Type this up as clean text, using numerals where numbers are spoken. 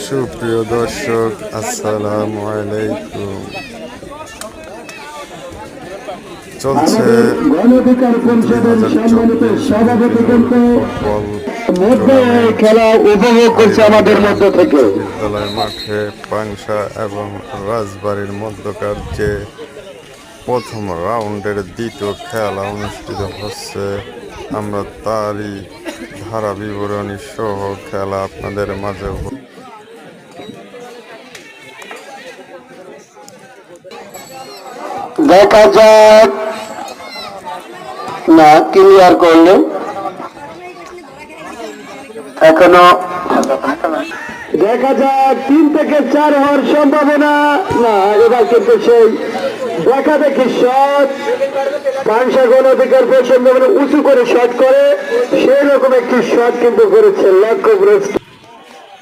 সুপ্রিয় দর্শক, আসসালামু আলাইকুম। চলছে 2024 খেলা উপভোগ করছে আমাদের মধ্য থেকে বিদ্যালয় মাঠে পাংশা এবং রাজবাড়ির মধ্যকার যে প্রথম রাউন্ডের দ্বিতীয় খেলা অনুষ্ঠিত হচ্ছে, আমরা তারই ধারা বিবরণী সহ খেলা আপনাদের মাঝে দেখা যাক। না, ক্লিয়ার করলে এখনো দেখা যাক 3 থেকে 4 হওয়ার সম্ভাবনা। না, এবার কিন্তু সেই দেখা দেখি শট, পাংশা গণ অধিকার পছন্দ উঁচু করে শট করে সেই রকম একটি শট কিন্তু করেছে লক্ষ্যগ্রস্ত।